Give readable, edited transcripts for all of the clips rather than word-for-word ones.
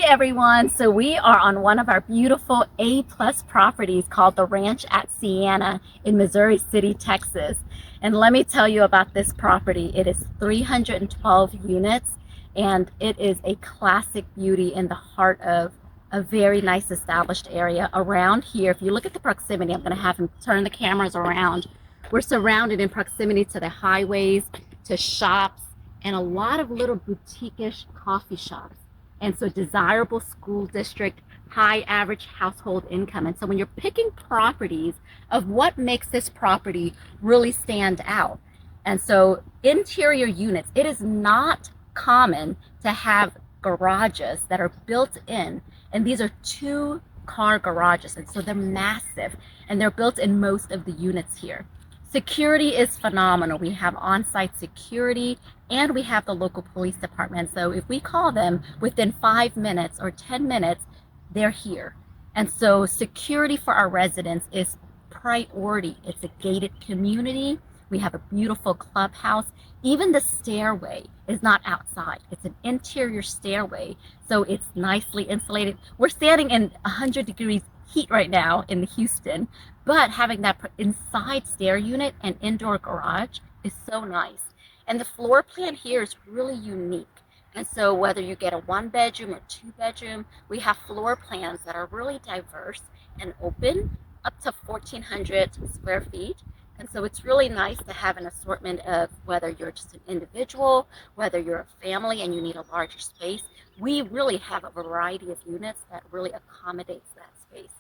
everyone. So we are on one of our beautiful A-plus properties called the Ranch at Sienna in Missouri City, Texas. And let me tell you about this property. It is 312 units and it is a classic beauty in the heart of a very nice established area. Around here, if you look at the proximity, I'm going to have him turn the cameras around. We're surrounded in proximity to the highways, to shops, and a lot of little boutique-ish coffee shops. And so desirable school district, high average household income. And so when you're picking properties of what makes this property really stand out. And so interior units, it is not common to have garages that are built in. And these are 2-car garages. And so they're massive and they're built in most of the units here. Security is phenomenal. We have on-site security and we have the local police department. So if we call them within 5 minutes or 10 minutes, they're here. And so security for our residents is priority. It's a gated community. We have a beautiful clubhouse. Even the stairway is not outside. It's an interior stairway. So it's nicely insulated. We're standing in 100 degrees heat right now in Houston, but having that inside stair unit and indoor garage is so nice. And the floor plan here is really unique. And so whether you get a 1-bedroom or 2-bedroom, we have floor plans that are really diverse and open, up to 1,400 square feet. And so it's really nice to have an assortment of whether you're just an individual, whether you're a family and you need a larger space. We really have a variety of units that really accommodates that space.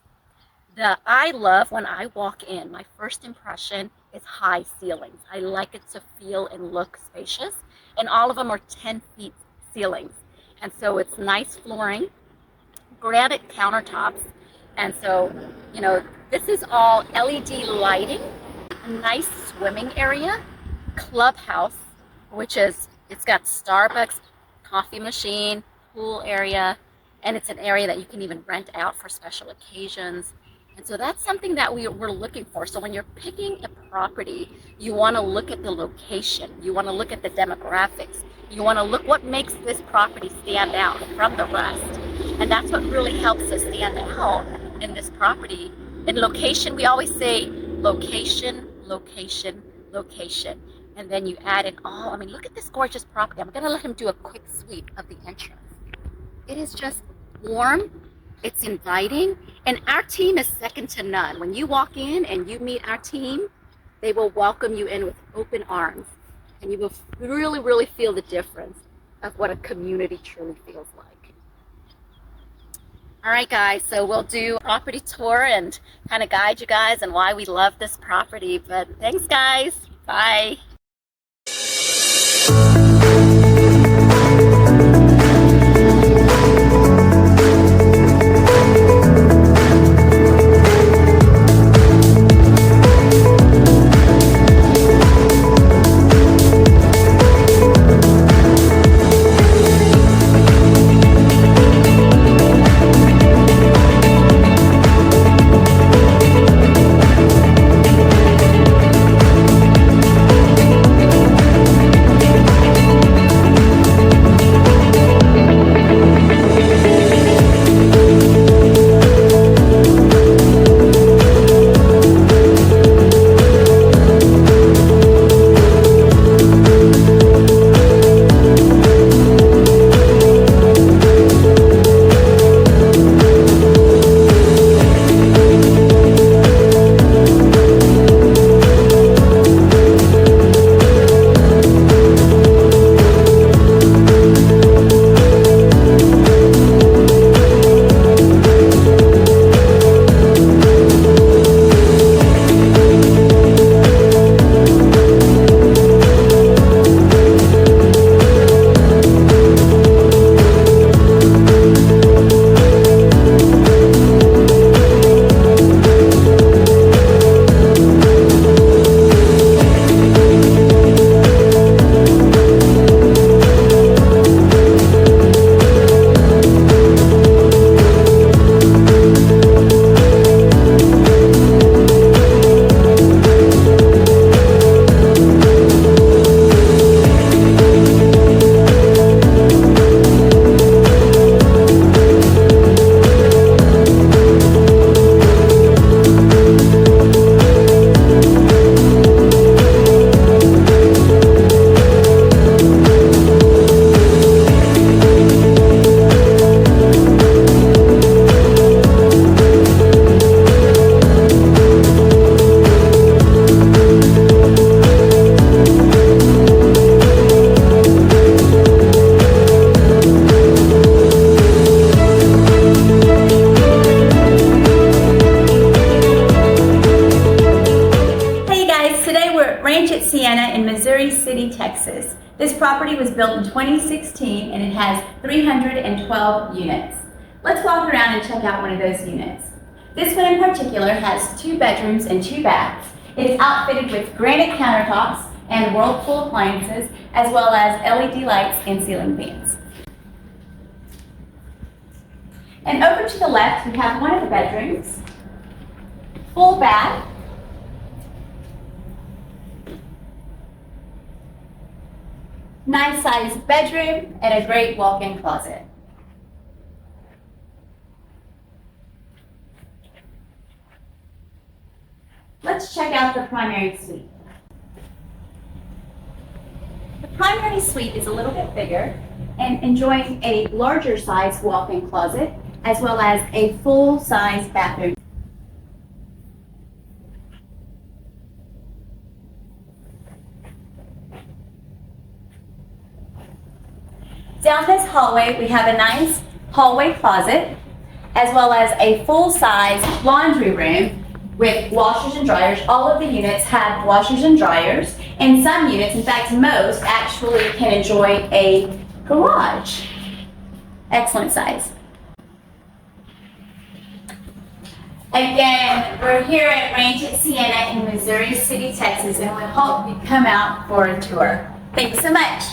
I love when I walk in, my first impression is high ceilings. I like it to feel and look spacious, and all of them are 10 feet ceilings. And so it's nice flooring, granite countertops. And so, this is all LED lighting, a nice swimming area, clubhouse, it's got Starbucks, coffee machine, pool area, and it's an area that you can even rent out for special occasions. And so that's something that we're looking for. So when you're picking a property, you want to look at the location. You want to look at the demographics. You want to look what makes this property stand out from the rest. And that's what really helps us stand out in this property. In location, we always say location, location, location. And then you add in look at this gorgeous property. I'm going to let him do a quick sweep of the entrance. It is just warm. It's inviting, and our team is second to none. When you walk in and you meet our team, they will welcome you in with open arms, and you will really, really feel the difference of what a community truly feels like. All right, guys, so we'll do a property tour and kind of guide you guys on why we love this property. But thanks, guys. Bye. City, Texas. This property was built in 2016 and it has 312 units. Let's walk around and check out one of those units. This one in particular has 2 bedrooms and 2 baths. It is outfitted with granite countertops and Whirlpool appliances, as well as LED lights and ceiling fans. And over to the left, we have one of the bedrooms, full bath, nice sized bedroom, and a great walk-in closet. Let's check out the primary suite. The primary suite is a little bit bigger and enjoying a larger size walk-in closet as well as a full-size bathroom. Down this hallway, we have a nice hallway closet as well as a full-size laundry room with washers and dryers. All of the units have washers and dryers, and some units, in fact most, actually can enjoy a garage. Excellent size. Again, we're here at Ranch at Sienna in Missouri City, Texas, and we hope you come out for a tour. Thanks so much.